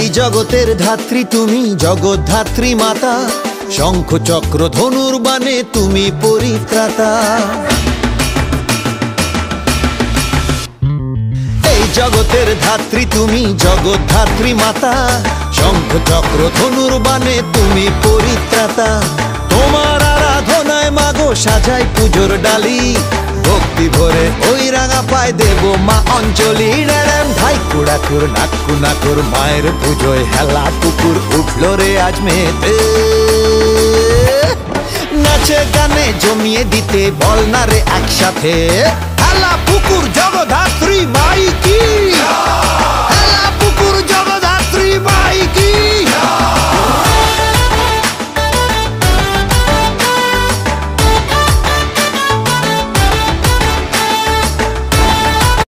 এই জগতের ধাত্রী তুমি, জগদ্ধাত্রী মাতা, শঙ্খ চক্র ধনুর বাণে তুমি পরিত্রাতা। এই জগতের ধাত্রী তুমি, জগদ্ধাত্রী মাতা, শঙ্খ চক্র ধনুর বাণে তুমি পরিত্রাতা। তোমার আরাধনায় মাগো সাজাই পুজোর ডালি, ভক্তি ভরে ওই রাঙা পায় দেব মা অঞ্জলি। ড্যাডাম ধাই কুড়াকুর নাক্কু নাকুর, মায়ের পুজোয় হেলা পুকুর উঠল রে আজ মেতে। নাচে গানে জমিয়ে দিতে বল না রে একসাথে, হেলা পুকুর জগদ্ধাত্রী